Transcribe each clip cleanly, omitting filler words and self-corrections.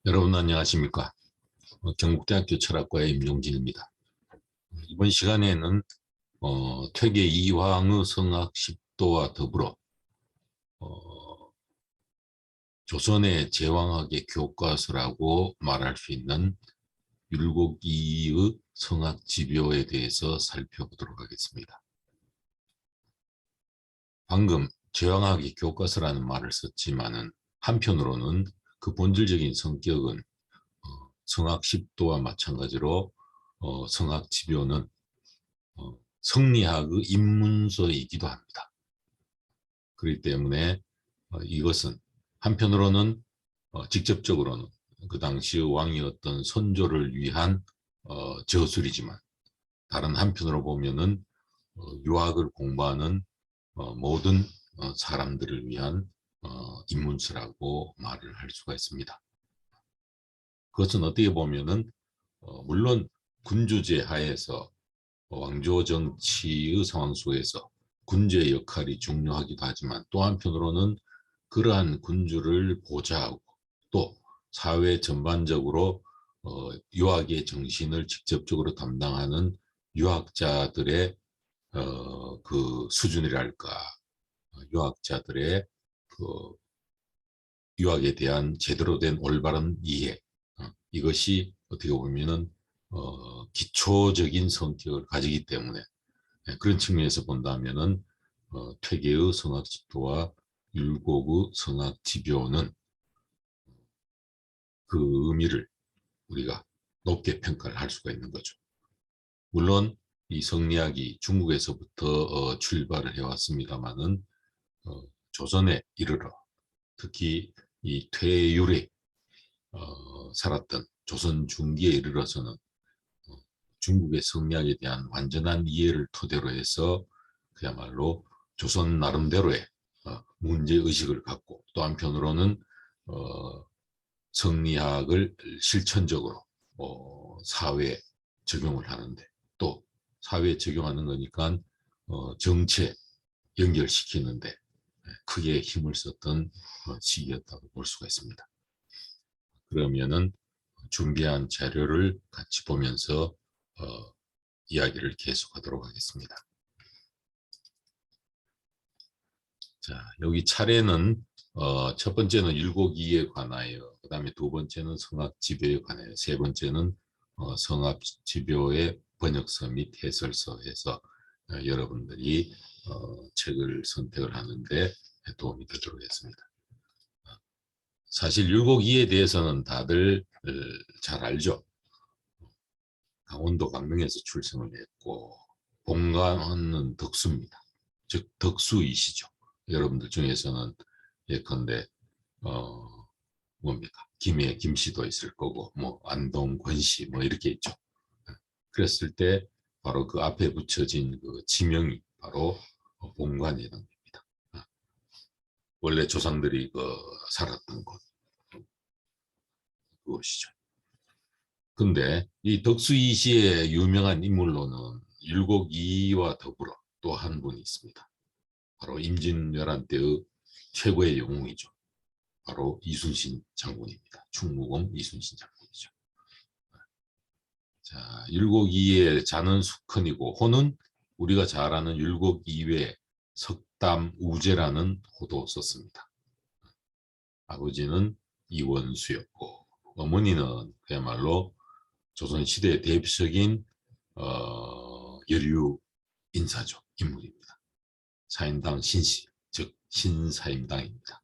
여러분 안녕하십니까? 경북대학교 철학과의 임용진입니다. 이번 시간에는 퇴계 이황의 성학 십도와 더불어 조선의 제왕학의 교과서라고 말할 수 있는 율곡이의 성학 지묘에 대해서 살펴보도록 하겠습니다. 방금 제왕학의 교과서라는 말을 썼지만은 한편으로는 그 본질적인 성격은 성학 십도와 마찬가지로 성학 지묘는 성리학의 입문서이기도 합니다. 그렇기 때문에 이것은 한편으로는 직접적으로는 그 당시의 왕이었던 선조를 위한 저술이지만 다른 한편으로 보면은 유학을 공부하는 모든 사람들을 위한 입문서라고 말을 할 수가 있습니다. 그것은 어떻게 보면은 물론 군주제 하에서 왕조 정치의 상황 속에서 군주의 역할이 중요하기도 하지만 또 한편으로는 그러한 군주를 보좌하고 또 사회 전반적으로 유학의 정신을 직접적으로 담당하는 유학자들의 그 수준이랄까, 유학자들의 그 유학에 대한 제대로 된 올바른 이해, 이것이 어떻게 보면은 기초적인 성격을 가지기 때문에 그런 측면에서 본다면은 퇴계의 성학집도와 율곡의 성학지묘는 그 의미를 우리가 높게 평가를 할 수가 있는 거죠. 물론 이 성리학이 중국에서부터 출발을 해왔습니다마는 조선에 이르러 특히 이 퇴율에 살았던 조선 중기에 이르러서는 중국의 성리학에 대한 완전한 이해를 토대로 해서 그야말로 조선 나름대로의 문제의식을 갖고 또 한편으로는 성리학을 실천적으로 사회에 적용을 하는데 또 사회에 적용하는 거니까 정치에 연결시키는데 크게 힘을 썼던 시기였다고 볼 수가 있습니다. 그러면은 준비한 자료를 같이 보면서 이야기를 계속하도록 하겠습니다. 자, 여기 차례는 첫 번째는 율곡이에 관하여, 그 다음에 두 번째는 성학지묘에 관하여, 세 번째는 성학지묘의 번역서 및 해설서 해서 여러분들이 책을 선택을 하는데 도움이 되도록 하겠습니다. 사실 율곡이에 대해서는 다들 잘 알죠. 강원도 강릉에서 출생을 했고 본관은 덕수입니다. 즉 덕수이시죠. 여러분들 중에서는 예컨대 뭡니까 김해 김씨도 있을 거고 뭐 안동 권씨 뭐 이렇게 있죠. 그랬을 때 바로 그 앞에 붙여진 그 지명이 바로 본관이라는 겁니다. 원래 조상들이 살았던 곳 그것이죠. 근데 이 덕수이시의 유명한 인물로는 율곡이와 더불어 또 한 분이 있습니다. 바로 임진왜란 때의 최고의 영웅이죠. 바로 이순신 장군입니다. 충무공 이순신 장군이죠. 자, 율곡이의 자는 수컨이고 호는 우리가 잘 아는 율곡이외 석담우제라는 호도 썼습니다. 아버지는 이원수였고 어머니는 그야말로 조선시대의 대표적인 여류 인사죠. 인물입니다. 사임당 신씨, 즉 신사임당입니다.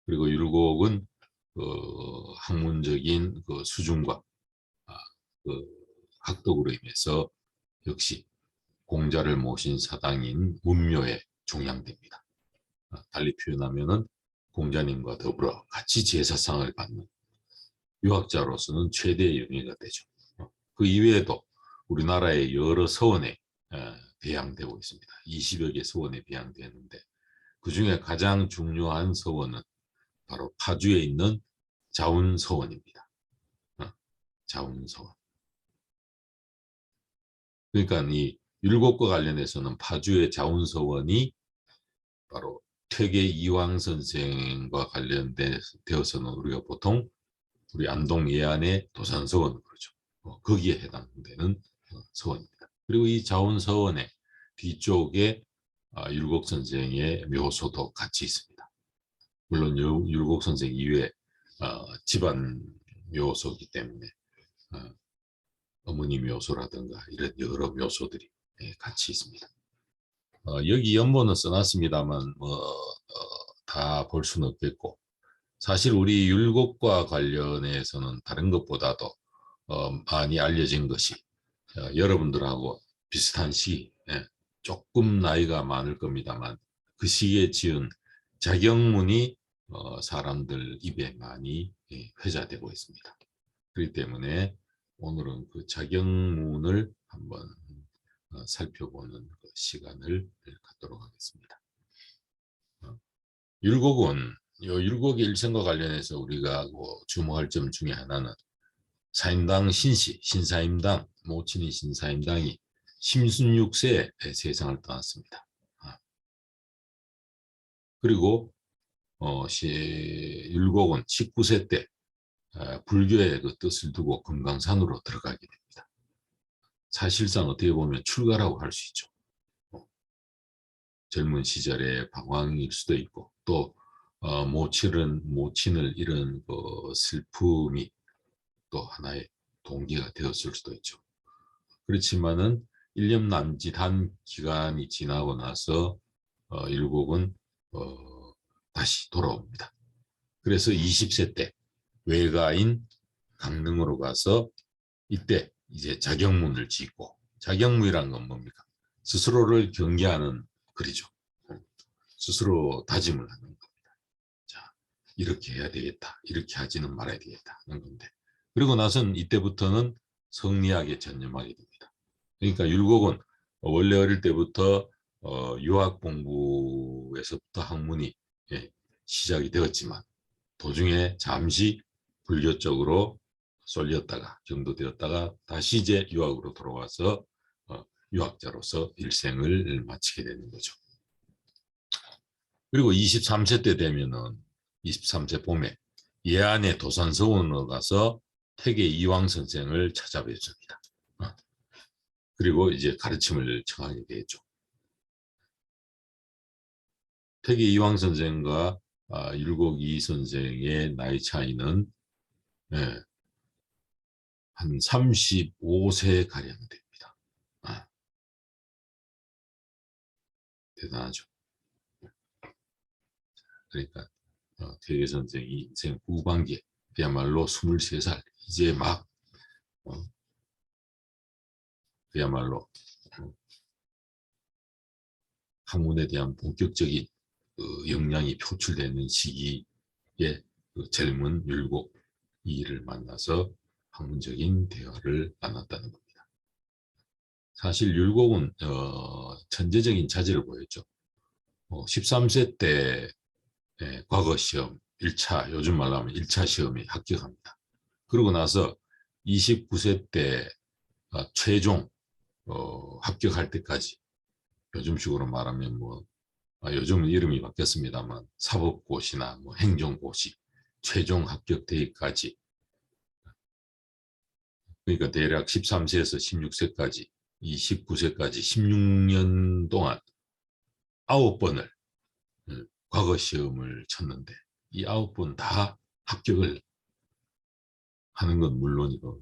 그리고 율곡은 학문적인 그 수준과 그 학덕으로 인해서 역시 공자를 모신 사당인 문묘에 종양됩니다. 달리 표현하면은 공자님과 더불어 같이 제사상을 받는 유학자로서는 최대의 영예가 되죠. 그 이외에도 우리나라의 여러 서원에 배양되고 있습니다. 20여 개 서원에 배양되는데 그 중에 가장 중요한 서원은 바로 파주에 있는 자운서원입니다. 자운서원. 그러니까 이 율곡과 관련해서는 파주의 자운서원이 바로 퇴계 이황 선생과 관련되어서는 우리가 보통 우리 안동 예안의 도산서원 그러죠. 거기에 해당되는 서원입니다. 그리고 이 자원서원의 뒤쪽에 율곡 선생의 묘소도 같이 있습니다. 물론 율곡 선생 이외에 집안 묘소이기 때문에 어머니 묘소라든가 이런 여러 묘소들이 같이 있습니다. 여기 연본은 써놨습니다만 다 볼 수는 없겠고, 사실 우리 율곡과 관련해서는 다른 것보다도 많이 알려진 것이 여러분들하고 비슷한 시기, 조금 나이가 많을 겁니다만 그 시기에 지은 자경문이 사람들 입에 많이 회자되고 있습니다. 그렇기 때문에 오늘은 그 자경문을 한번 살펴보는 그 시간을 갖도록 하겠습니다. 율곡은 율곡의 일생과 관련해서 우리가 주목할 점 중에 하나는 사임당 신씨, 신사임당, 모친인 신사임당이 16세에 세상을 떠났습니다. 그리고 율곡은 19세 때 불교의 그 뜻을 두고 금강산으로 들어가게 됩니다. 사실상 어떻게 보면 출가라고 할 수 있죠. 젊은 시절의 방황일 수도 있고, 또 모친을 잃은 그 슬픔이 또 하나의 동기가 되었을 수도 있죠. 그렇지만은 1년 남짓한 기간이 지나고 나서 율곡은 다시 돌아옵니다. 그래서 20세 때 외가인 강릉으로 가서 이때 이제 자경문을 짓고, 자경문이란 건 뭡니까? 스스로를 경계하는 글이죠. 스스로 다짐을 하는 겁니다. 자, 이렇게 해야 되겠다, 이렇게 하지는 말아야 되겠다 하는 건데, 그리고 나서는 이때부터는 성리학에 전념하게 됩니다. 그러니까 율곡은 원래 어릴 때부터 유학 공부에서부터 학문이 시작이 되었지만 도중에 잠시 불교 쪽으로 쏠렸다가 경도되었다가 다시 이제 유학으로 돌아와서 유학자로서 일생을 마치게 되는 거죠. 그리고 23세 때 되면은 23세 봄에 예안의 도산서원으로 가서 태계 이황 선생을 찾아뵙습니다. 그리고 이제 가르침을 청하게 되죠. 태계 이황 선생과 율곡 이 선생의 나이 차이는 한 35세 가량 됩니다. 대단하죠. 그러니까 태계 선생이 인생 후반기에 그야말로 23살 이제 막 그야말로 학문에 대한 본격적인 역량이 표출되는 시기에 그 젊은 율곡 이를 만나서 학문적인 대화를 나눴다는 겁니다. 사실 율곡은 천재적인 자질을 보였죠. 13세 때 과거 시험 1차, 요즘 말로 하면 1차 시험에 합격합니다. 그러고 나서 29세 때 최종 합격할 때까지, 요즘식으로 말하면 요즘은 이름이 바뀌었습니다만 사법고시나 행정고시 최종 합격 대회까지, 그러니까 대략 13세에서 16세까지, 29세까지 16년 동안 9번을 과거 시험을 쳤는데 이 9번 다 합격을 하는 건 물론이고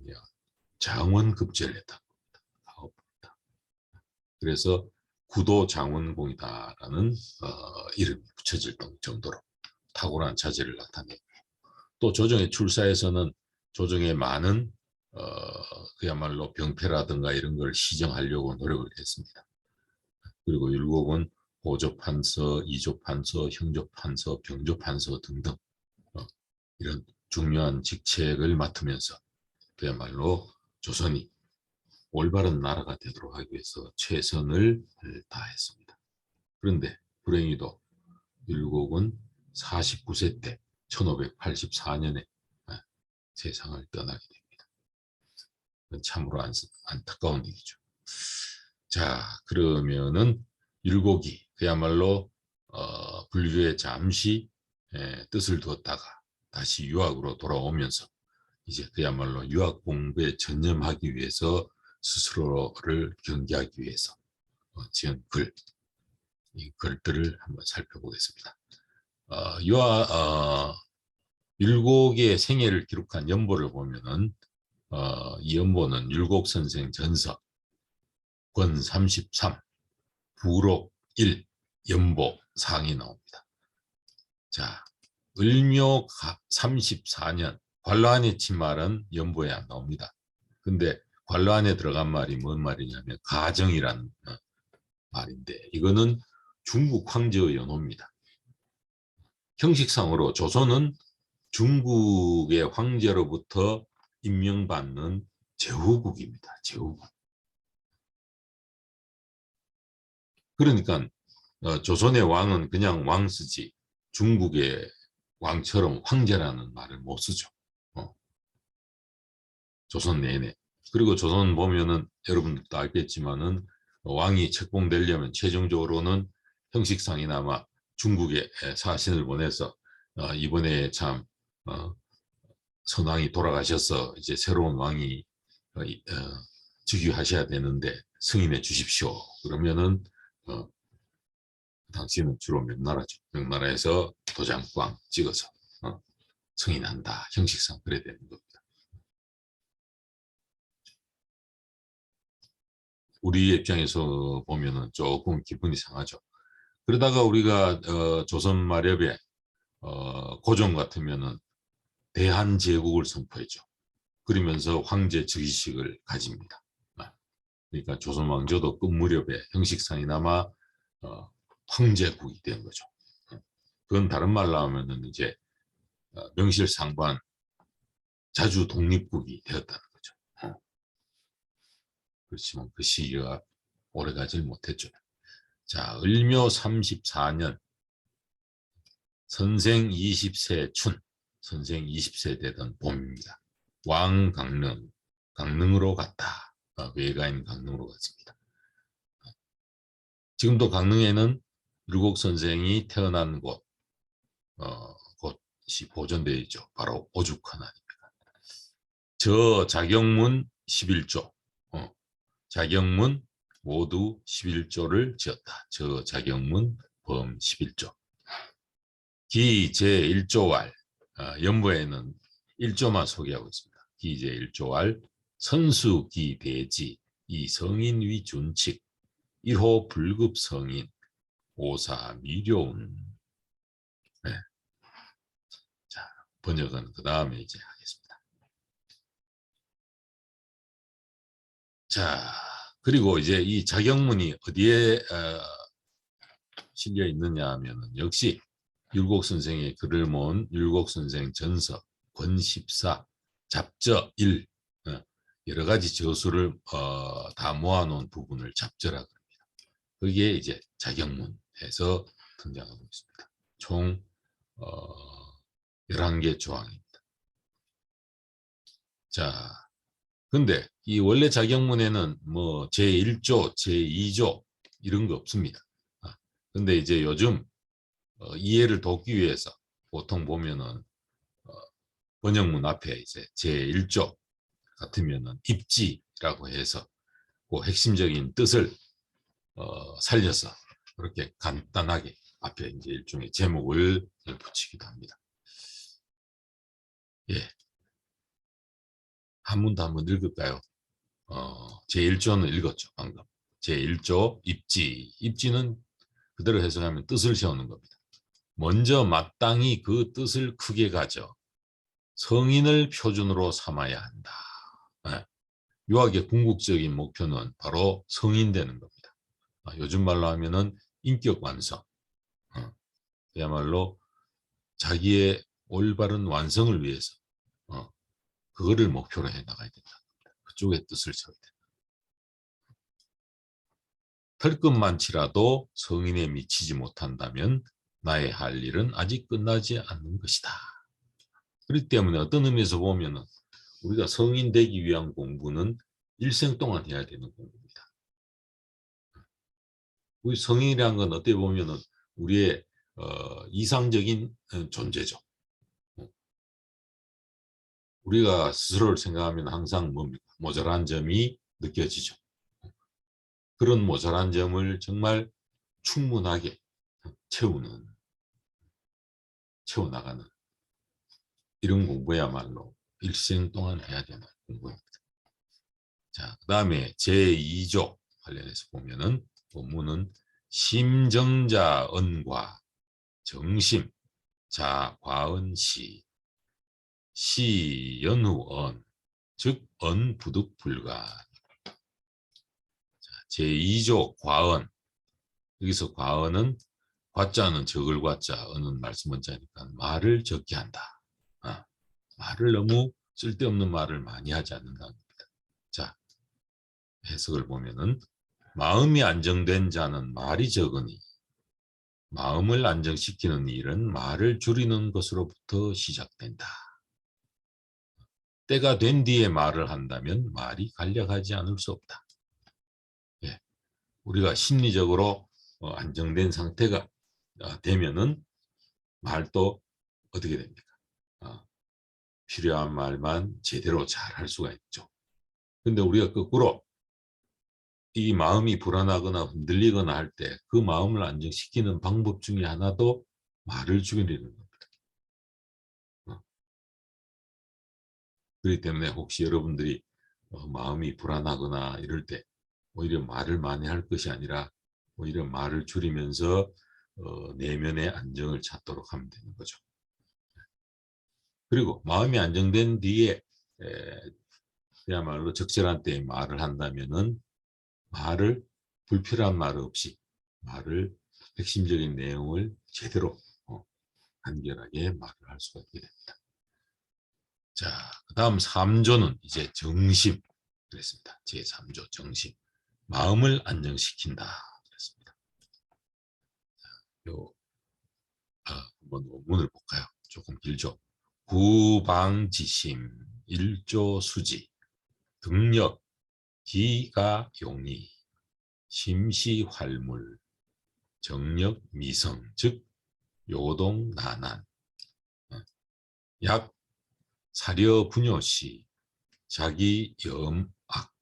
장원급제를 했다. 9번 다. 그래서 구도 장원공이다라는 이름이 붙여질 정도로 탁월한 자질을 나타내고, 또 조정의 출사에서는 조정의 많은 그야말로 병폐라든가 이런 걸 시정하려고 노력을 했습니다. 그리고 율곡은 호조판서, 이조판서, 형조판서, 병조판서 등등 이런 중요한 직책을 맡으면서 그야말로 조선이 올바른 나라가 되도록 하기 위해서 최선을 다했습니다. 그런데 불행히도 율곡은 49세 때 1584년에 세상을 떠나게 됩니다. 참으로 안타까운 일이죠. 자, 그러면은 율곡이 그야말로 불교에 잠시 뜻을 두었다가 다시 유학으로 돌아오면서 이제 그야말로 유학 공부에 전념하기 위해서 스스로를 경계하기 위해서 지은 이 글들을 한번 살펴보겠습니다. 율곡의 생애를 기록한 연보를 보면은 이 연보는 율곡 선생 전서 권 33, 부록 1, 연보 상이 나옵니다. 자, 을묘 34년 관로안에 친 말은 연보에 안 나옵니다. 근데 관로안에 들어간 말이 뭔 말이냐면 가정이라는 말인데 이거는 중국 황제의 연호입니다. 형식상으로 조선은 중국의 황제로부터 임명받는 제후국입니다. 제후국. 그러니까 조선의 왕은 그냥 왕 쓰지 중국의 왕처럼 황제라는 말을 못 쓰죠. 조선 내내. 그리고 조선 보면은 여러분들도 알겠지만은 왕이 책봉되려면 최종적으로는 형식상이나마 중국에 사신을 보내서 이번에 참 선왕이 돌아가셔서 이제 새로운 왕이 즉위하셔야 되는데 승인해 주십시오. 그러면은 당시는 주로 명나라죠. 명나라에서 도장꽝 찍어서 승인한다. 형식상 그래야 되는 겁니다. 우리 입장에서 보면은 조금 기분이 상하죠. 그러다가 우리가 조선 말엽에 고종 같으면은 대한제국을 선포했죠. 그러면서 황제 즉위식을 가집니다. 그러니까 조선 왕조도 끝 무렵에 형식상이나마 황제국이 된 거죠. 그건 다른 말로 하면은 이제 명실상부한 자주 독립국이 되었다는 거죠. 그렇지만 그 시기가 오래가질 못했죠. 자, 을묘 34년 선생 20세 춘, 선생 20세 되던 봄입니다. 왕 강릉으로 갔다. 외가인 강릉으로 갔습니다. 지금도 강릉에는 율곡 선생이 태어난 곳이 보존되어 있죠. 바로 오죽헌안입니다. 저 자경문 11조, 자경문 모두 11조를 지었다. 저 자경문 범 11조. 기 제1조왈, 연보에는 1조만 소개하고 있습니다. 기 제1조왈, 선수기 대지, 이 성인위 준칙, 1호 불급 성인, 오사 미료운. 네. 자, 번역은 그 다음에 이제 하겠습니다. 자, 그리고 이제 이 자경문이 어디에 실려 있느냐 하면은 역시 율곡 선생의 글을 모은 율곡 선생 전서 권 14 잡저 1 여러 가지 저수를 다 모아놓은 부분을 잡저라고 합니다. 그게 이제 자경문에서 등장하고 있습니다. 총 11개 조항입니다. 자, 근데 이 원래 자경문에는 뭐 제1조, 제2조 이런 거 없습니다. 근데 이제 요즘 이해를 돕기 위해서 보통 보면은 번역문 앞에 이제 제1조 같으면은 입지라고 해서 그 핵심적인 뜻을 살려서 그렇게 간단하게 앞에 이제 일종의 제목을 붙이기도 합니다. 예. 한문도 한번 읽을까요? 제1조는 읽었죠, 방금. 제1조 입지. 입지는 그대로 해석하면 뜻을 세우는 겁니다. 먼저 마땅히 그 뜻을 크게 가져 성인을 표준으로 삼아야 한다. 네. 유학의 궁극적인 목표는 바로 성인 되는 겁니다. 요즘 말로 하면은 인격 완성. 그야말로 자기의 올바른 완성을 위해서 그거를 목표로 해 나가야 된다. 그쪽에 뜻을 세워야 된다. 털끝만치라도 성인에 미치지 못한다면 나의 할 일은 아직 끝나지 않는 것이다. 그렇기 때문에 어떤 의미에서 보면은 우리가 성인 되기 위한 공부는 일생 동안 해야 되는 공부입니다. 우리 성인이라는 건 어떻게 보면은 우리의 이상적인 존재죠. 우리가 스스로를 생각하면 항상 뭡니까? 모자란 점이 느껴지죠. 그런 모자란 점을 정말 충분하게 채워나가는 이런 공부야말로 일생 동안 해야 되는 공부입니다. 자, 그 다음에 제2조 관련해서 보면은 본문은 심정자 언과 정심 자 과언시 시 연후 언 즉 언 부득 불가. 제2조 과언, 여기서 과언은 과자는 적을 과자, 언은 말씀 원자니까 말을 적게 한다. 말을 너무 쓸데없는 말을 많이 하지 않는다는 겁니다. 자, 해석을 보면은 마음이 안정된 자는 말이 적으니 마음을 안정시키는 일은 말을 줄이는 것으로부터 시작된다. 때가 된 뒤에 말을 한다면 말이 간략하지 않을 수 없다. 예, 우리가 심리적으로 안정된 상태가 되면은 말도 어떻게 됩니까? 필요한 말만 제대로 잘 할 수가 있죠. 근데 우리가 거꾸로 이 마음이 불안하거나 흔들리거나 할 때 그 마음을 안정시키는 방법 중에 하나도 말을 줄이는 겁니다. 그렇기 때문에 혹시 여러분들이 마음이 불안하거나 이럴 때 오히려 말을 많이 할 것이 아니라 오히려 말을 줄이면서 내면의 안정을 찾도록 하면 되는 거죠. 그리고 마음이 안정된 뒤에 그야말로 적절한 때에 말을 한다면은 말을 불필요한 말 없이 말을 핵심적인 내용을 제대로 간결하게 말을 할 수가 있게 됩니다. 자, 그 다음 3조는 이제 정심 그랬습니다. 제3조 정심. 마음을 안정시킨다 그랬습니다. 요, 한번 원문을 볼까요? 조금 길죠. 구방지심, 일조수지, 등력, 기가용이, 심시활물, 정력미성, 즉 요동나난, 약 사려분요시, 자기염악,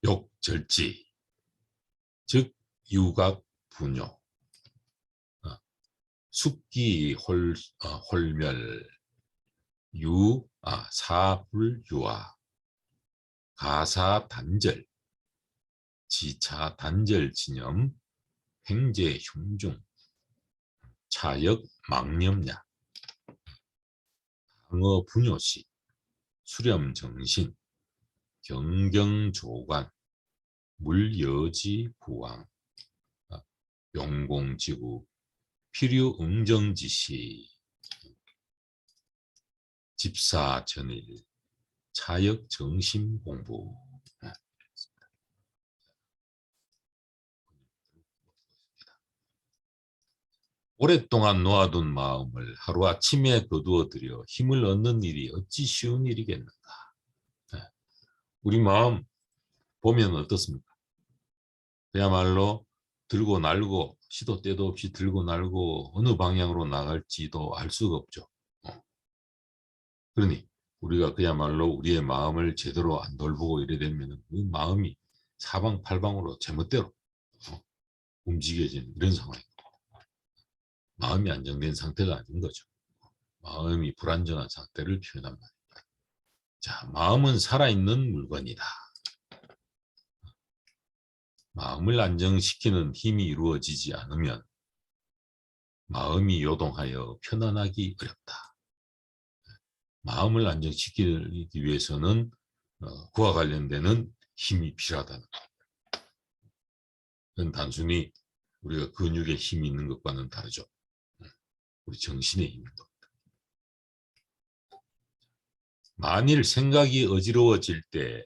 욕절지, 즉 유각분요, 숙기홀멸, 사불유화, 가사단절, 지차단절진염, 횡재흉중, 차역망념야, 항어분요시, 수렴정신, 경경조관, 물여지부왕, 용공지구, 필요응정지시, 집사전일, 차역정신공부. 오랫동안 놓아둔 마음을 하루아침에 거두어들여 힘을 얻는 일이 어찌 쉬운 일이겠는가. 우리 마음 보면 어떻습니까? 그야말로 들고 날고 시도 때도 없이 들고 날고 어느 방향으로 나갈지도 알 수가 없죠. 그러니 우리가 그야말로 우리의 마음을 제대로 안 돌보고 이래 되면 그 마음이 사방팔방으로 제멋대로 움직여지는 이런 상황입니다. 마음이 안정된 상태가 아닌 거죠. 마음이 불안정한 상태를 표현한 말입니다. 자, 마음은 살아있는 물건이다. 마음을 안정시키는 힘이 이루어지지 않으면 마음이 요동하여 편안하기 어렵다. 마음을 안정시키기 위해서는 그와 관련되는 힘이 필요하다는 겁니다. 그건 단순히 우리가 근육에 힘이 있는 것과는 다르죠. 우리 정신의 힘입니다. 만일 생각이 어지러워질 때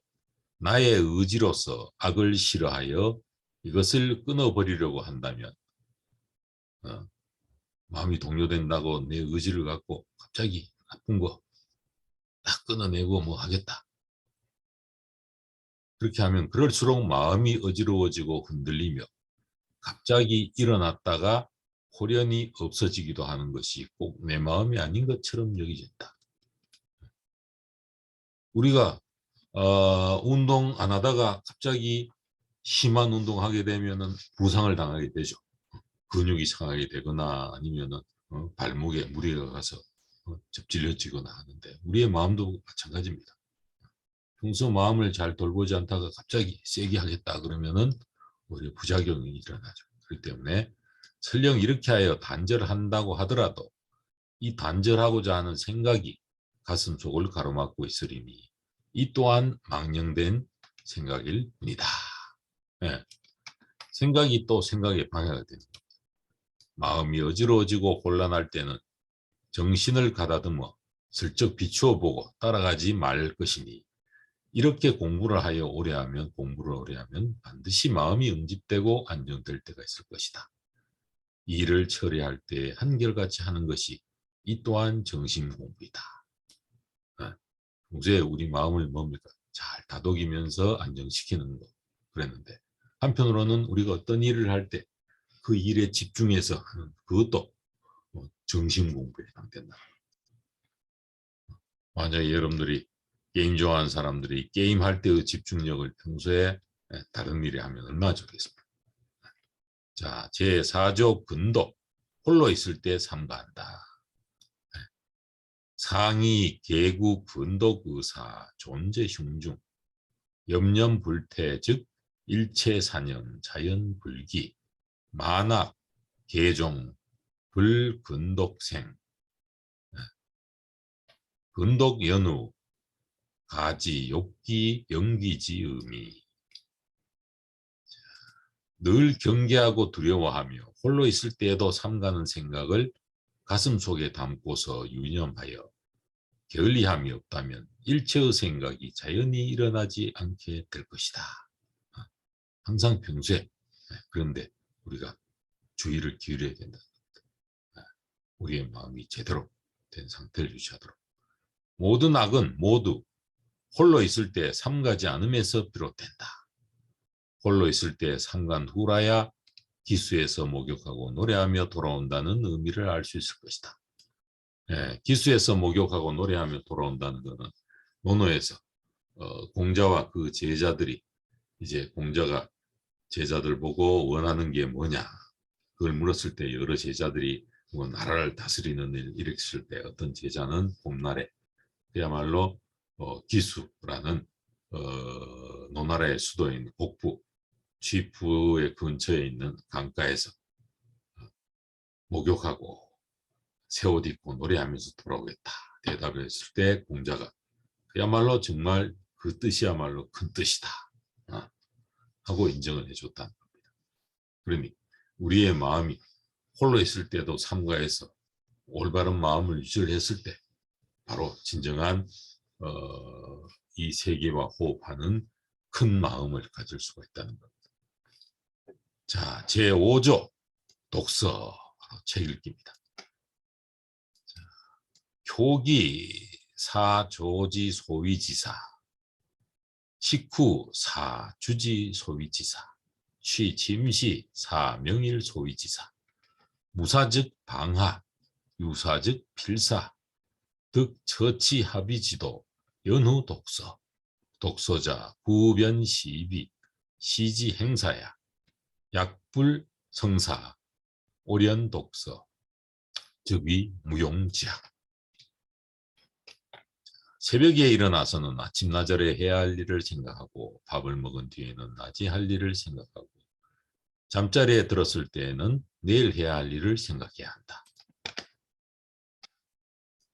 나의 의지로서 악을 싫어하여 이것을 끊어버리려고 한다면 마음이 동요된다고 내 의지를 갖고 갑자기 나쁜 거 딱 끊어내고 뭐 하겠다. 그렇게 하면 그럴수록 마음이 어지러워지고 흔들리며 갑자기 일어났다가 홀연히 없어지기도 하는 것이 꼭 내 마음이 아닌 것처럼 여겨진다. 우리가 운동 안 하다가 갑자기 심한 운동하게 되면은 부상을 당하게 되죠. 근육이 상하게 되거나 아니면은 발목에 무리가 가서 접질려지거나 하는데 우리의 마음도 마찬가지입니다. 평소 마음을 잘 돌보지 않다가 갑자기 세게 하겠다 그러면은 오히려 부작용이 일어나죠. 그렇기 때문에 설령 이렇게 하여 단절한다고 하더라도 이 단절하고자 하는 생각이 가슴속을 가로막고 있으리니 이 또한 망령된 생각일 뿐이다. 네. 생각이 또 생각에 방해가 됩니다. 마음이 어지러워지고 곤란할 때는 정신을 가다듬어 슬쩍 비추어 보고 따라가지 말 것이니 이렇게 공부를 오래 하면 반드시 마음이 응집되고 안정될 때가 있을 것이다. 일을 처리할 때 한결같이 하는 것이 이 또한 정신 공부이다. 평소에 우리 마음을 뭡니까? 잘 다독이면서 안정시키는 거 그랬는데 한편으로는 우리가 어떤 일을 할 때 그 일에 집중해서 하는 그것도 정신 공부에 해당된다. 만약에 여러분들이 게임 좋아하는 사람들이 게임할 때의 집중력을 평소에 다른 일에 하면 얼마나 좋겠습니까? 자, 제4조 근도 홀로 있을 때 삼가한다. 상이 개구 근독 의사 존재 흉중 염념불태 즉 일체산영 자연불기 만악 개종 불근독생 근독연우 가지 욕기 연기지 의미 늘 경계하고 두려워하며 홀로 있을 때에도 삼가는 생각을 가슴속에 담고서 유념하여 게을리함이 없다면 일체의 생각이 자연히 일어나지 않게 될 것이다. 항상 평소에 그런데 우리가 주의를 기울여야 된다. 우리의 마음이 제대로 된 상태를 유지하도록. 모든 악은 모두 홀로 있을 때 삼가지 않음에서 비롯된다. 홀로 있을 때 삼간 후라야 기수에서 목욕하고 노래하며 돌아온다는 의미를 알 수 있을 것이다. 기수에서 목욕하고 노래하며 돌아온다는 것은 논어에서 공자와 그 제자들이 이제 공자가 제자들 보고 원하는 게 뭐냐 그걸 물었을 때 여러 제자들이 뭐 나라를 다스리는 일 일으켰을 때 어떤 제자는 봄날에 그야말로 기수라는 노나라의 수도인 곡부 쥐프의 근처에 있는 강가에서 목욕하고 새 옷 입고 노래하면서 돌아오겠다 대답을 했을 때 공자가 그야말로 정말 그 뜻이야말로 큰 뜻이다 하고 인정을 해줬다는 겁니다. 그러니 우리의 마음이 홀로 있을 때도 삼가해서 올바른 마음을 유지했을 때 바로 진정한 이 세계와 호흡하는 큰 마음을 가질 수가 있다는 겁니다. 자, 제5조 독서 책 읽기입니다. 효기 사조지 소위지사 식후 사주지 소위지사 취침시 사명일 소위지사 무사즉 방하 유사즉 필사 득처치합의지도 연후 독서 독서자 구변시비 시지행사야 약불성사 오련독서 즉위 무용지학 새벽에 일어나서는 아침나절에 해야 할 일을 생각하고 밥을 먹은 뒤에는 낮에 할 일을 생각하고 잠자리에 들었을 때에는 내일 해야 할 일을 생각해야 한다.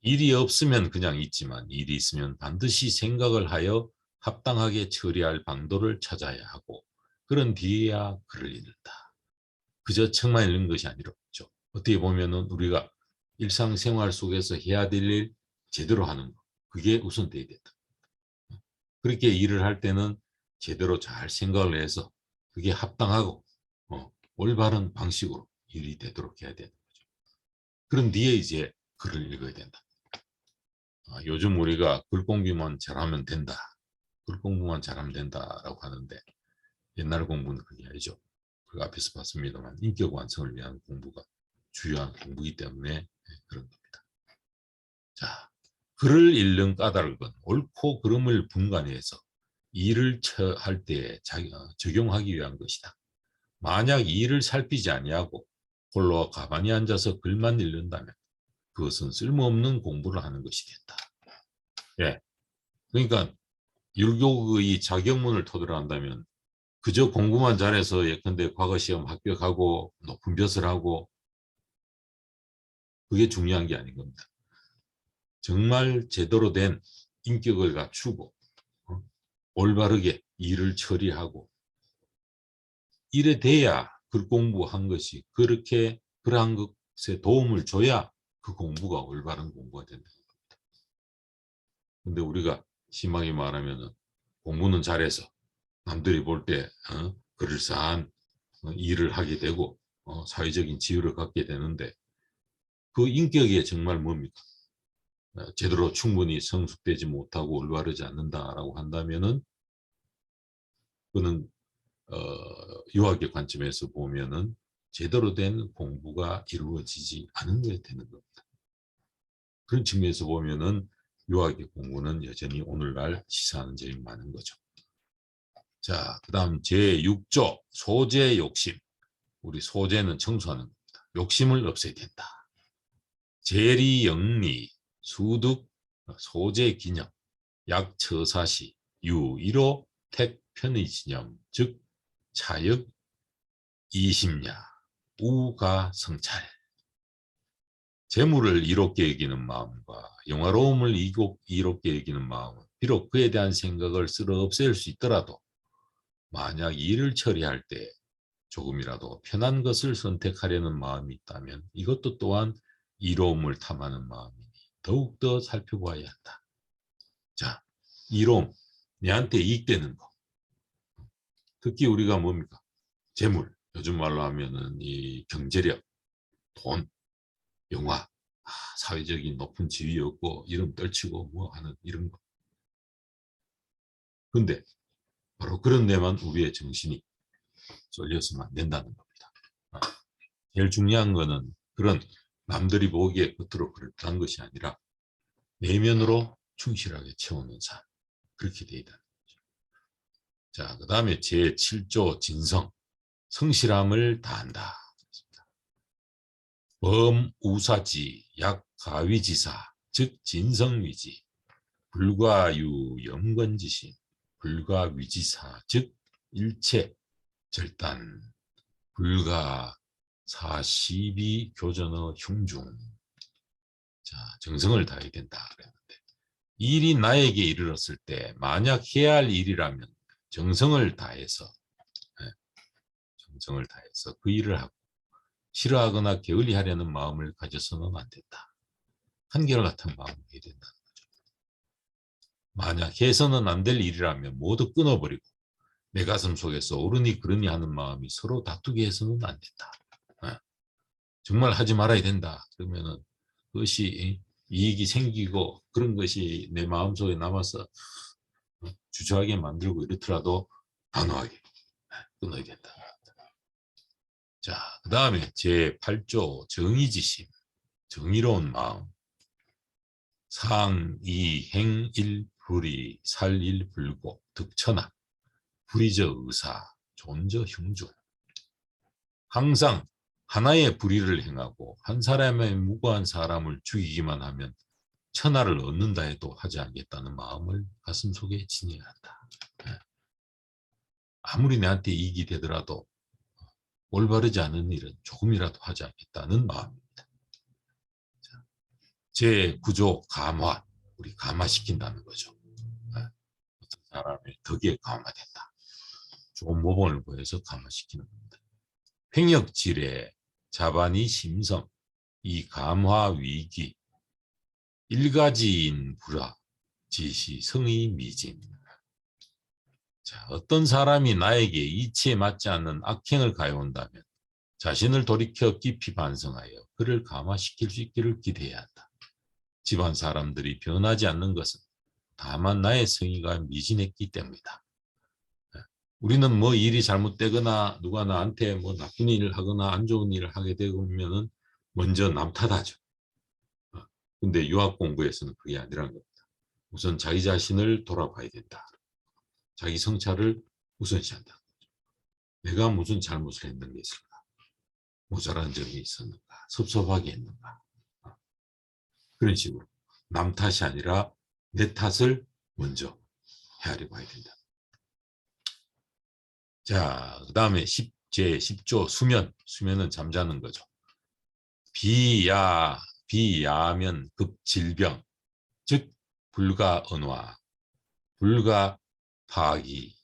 일이 없으면 그냥 있지만 일이 있으면 반드시 생각을 하여 합당하게 처리할 방도를 찾아야 하고 그런 뒤에야 글을 읽는다. 그저 책만 읽는 것이 아니죠. 어떻게 보면은 우리가 일상생활 속에서 해야 될 일 제대로 하는 것 그게 우선돼야 된다. 그렇게 일을 할 때는 제대로 잘 생각을 해서 그게 합당하고 올바른 방식으로 일이 되도록 해야 되는 거죠. 그런 뒤에 이제 글을 읽어야 된다. 요즘 우리가 글 공부만 잘하면 된다. 글 공부만 잘하면 된다라고 하는데 옛날 공부는 그게 아니죠. 그 앞에서 봤습니다만 인격 완성을 위한 공부가 주요한 공부이기 때문에 그런 겁니다. 자, 글을 읽는 까닭은 옳고 그름을 분간해서 일을 할 때 적용하기 위한 것이다. 만약 일을 살피지 아니하고 홀로 가만히 앉아서 글만 읽는다면 그것은 쓸모없는 공부를 하는 것이 된다. 예, 그러니까 율곡의 자격문을 토대로 한다면 그저 공부만 잘해서 예컨대 과거 시험 합격하고 높은 벼슬 하고 그게 중요한 게 아닌 겁니다. 정말 제대로 된 인격을 갖추고 올바르게 일을 처리하고 이래 돼야 글 공부한 것이 그렇게 그러한 것에 도움을 줘야 그 공부가 올바른 공부가 된다는 겁니다. 근데 우리가 심하게 말하면 공부는 잘해서 남들이 볼 때 그럴싸한 일을 하게 되고 사회적인 지위를 갖게 되는데 그 인격이 정말 뭡니까? 제대로 충분히 성숙되지 못하고 올바르지 않는다라고 한다면은 그는 유학의 관점에서 보면은 제대로 된 공부가 이루어지지 않은 게 되는 겁니다. 그런 측면에서 보면은 유학의 공부는 여전히 오늘날 시사하는 점이 많은 거죠. 자, 그 다음 제6조 소재 욕심. 우리 소재는 청소하는 겁니다. 욕심을 없애야 된다. 재리 영리 수득 소재 기념 약처사시 유일호 택편의지념 즉 차역 이심야 우가성찰. 재물을 이롭게 여기는 마음과 영화로움을 이롭게 여기는 마음은 비록 그에 대한 생각을 쓸어 없앨 수 있더라도 만약 일을 처리할 때 조금이라도 편한 것을 선택하려는 마음이 있다면 이것도 또한 이로움을 탐하는 마음이니 더욱더 살펴봐야 한다. 자, 이로움, 내한테 이익되는 거. 특히 우리가 뭡니까? 재물, 요즘 말로 하면은 이 경제력, 돈, 영화, 사회적인 높은 지위였고 이름 떨치고 뭐 하는 이런 거. 근데 바로 그런 데만 우리의 정신이 쏠려서는 안 된다는 겁니다. 제일 중요한 거는 그런 남들이 보기에 겉으로 그렇다는 것이 아니라 내면으로 충실하게 채우는 삶. 그렇게 되어 있다는 거죠. 자, 그 다음에 제7조 진성. 성실함을 다한다. 범우사지 약가위지사 즉 진성위지 불과유 영건지신 불가위지사 즉 일체 절단 불가 사시비 교전의 흉중. 자, 정성을 다해야 된다 그랬는데 일이 나에게 이르렀을 때 만약 해야 할 일이라면 정성을 다해서 정성을 다해서 그 일을 하고 싫어하거나 게을리하려는 마음을 가져서는 안 된다. 한결같은 마음을 해야 된다는 거죠. 만약 해서는 안 될 일이라면 모두 끊어버리고 내 가슴 속에서 옳으니 그러니 하는 마음이 서로 다투게 해서는 안 된다. 정말 하지 말아야 된다. 그러면은 그것이 이익이 생기고 그런 것이 내 마음속에 남아서 주저하게 만들고 이렇더라도 단호하게 끊어야 된다. 자, 그 다음에 제8조 정의지심, 정의로운 마음. 상이행일불이 살일불고 득천하 불의저 의사 존저 흉존. 항상 하나의 불의를 행하고 한 사람의 무고한 사람을 죽이기만 하면 천하를 얻는다 해도 하지 않겠다는 마음을 가슴속에 지녀야 한다. 아무리 내한테 이익이 되더라도 올바르지 않은 일은 조금이라도 하지 않겠다는 마음입니다. 제9조 감화, 우리 감화시킨다는 거죠. 어떤 사람의 덕에 감화된다. 좋은 모범을 보여서 감화시키는 겁니다. 횡역질에 자반이 심성, 이 감화 위기, 일가지인 불화, 지시 성의 미진. 자, 어떤 사람이 나에게 이치에 맞지 않는 악행을 가해온다면 자신을 돌이켜 깊이 반성하여 그를 감화시킬 수 있기를 기대해야 한다. 집안 사람들이 변하지 않는 것은 다만 나의 성의가 미진했기 때문이다. 우리는 뭐 일이 잘못되거나 누가 나한테 뭐 나쁜 일을 하거나 안 좋은 일을 하게 되면은 먼저 남 탓하죠. 근데 유학 공부에서는 그게 아니라는 겁니다. 우선 자기 자신을 돌아봐야 된다. 자기 성찰을 우선시한다. 내가 무슨 잘못을 했는 게 있을까? 모자란 점이 있었는가? 섭섭하게 했는가? 그런 식으로 남 탓이 아니라 내 탓을 먼저 헤아려 봐야 된다. 자, 그 다음에 제10조 수면. 수면은 잠자는 거죠. 비야면 급질병, 즉 불가언화, 불가파기,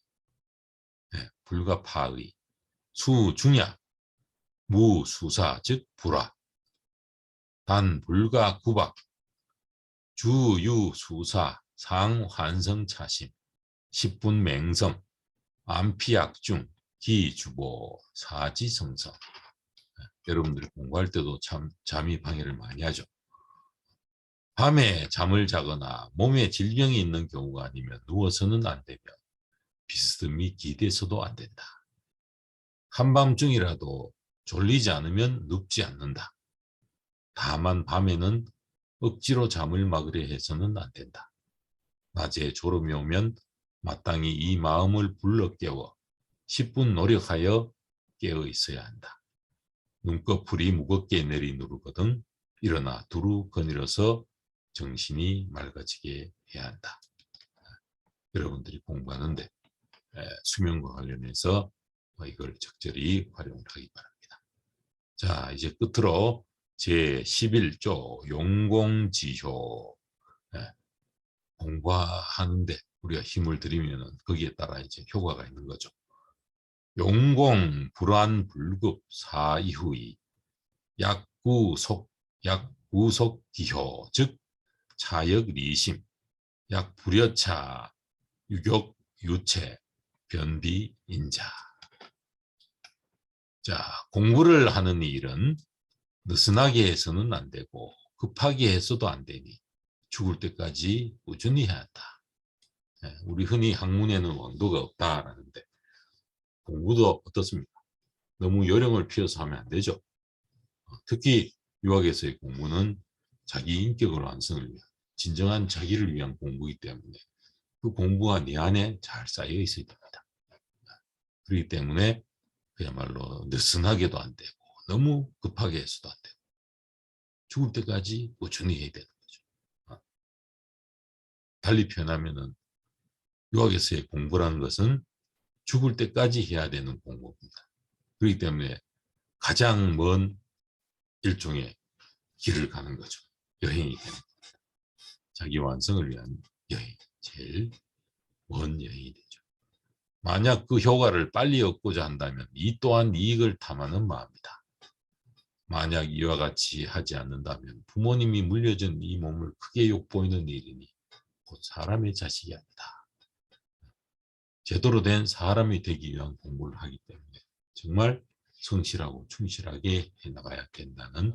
불가파의, 수중야, 무수사, 즉 불화, 단불가구박, 주유수사, 상환성차심, 10분 맹성, 안피약중, 기주보, 사지성성. 여러분들이 공부할 때도 참 잠이 방해를 많이 하죠. 밤에 잠을 자거나 몸에 질병이 있는 경우가 아니면 누워서는 안 되며 비스듬히 기대서도 안 된다. 한밤중이라도 졸리지 않으면 눕지 않는다. 다만 밤에는 억지로 잠을 막으려 해서는 안 된다. 낮에 졸음이 오면 마땅히 이 마음을 불러 깨워 10분 노력하여 깨어 있어야 한다. 눈꺼풀이 무겁게 내리누르거든 일어나 두루 거닐어서 정신이 맑아지게 해야 한다. 여러분들이 공부하는데 수면과 관련해서 이걸 적절히 활용을 하기 바랍니다. 자, 이제 끝으로 제11조 용공지효. 공부하는데 우리가 힘을 들이면 거기에 따라 이제 효과가 있는 거죠. 용공 불안불급 사이후이 약구속기효, 즉 차역리심, 약불여차, 유격유체, 변비인자. 자, 공부를 하는 일은 느슨하게 해서는 안 되고 급하게 해서도 안 되니 죽을 때까지 꾸준히 해야 한다. 우리 흔히 학문에는 왕도가 없다라는데 공부도 어떻습니까? 너무 요령을 피워서 하면 안 되죠. 특히 유학에서의 공부는 자기 인격을 완성을 위한 진정한 자기를 위한 공부이기 때문에 그 공부가 내 안에 잘 쌓여 있어야 됩니다. 그렇기 때문에 그야말로 느슨하게도 안 되고 너무 급하게 해서도 안 되고 죽을 때까지 꾸준히 해야 되는 거죠. 달리 표현하면은 유학에서의 공부라는 것은 죽을 때까지 해야 되는 공부입니다. 그렇기 때문에 가장 먼 일종의 길을 가는 거죠. 여행이 되는 겁니다. 자기 완성을 위한 여행, 제일 먼 여행이 되죠. 만약 그 효과를 빨리 얻고자 한다면 이 또한 이익을 탐하는 마음이다. 만약 이와 같이 하지 않는다면 부모님이 물려준 이 몸을 크게 욕보이는 일이니 곧 사람의 자식이 아니다. 제대로 된 사람이 되기 위한 공부를 하기 때문에 정말 성실하고 충실하게 해나가야 된다는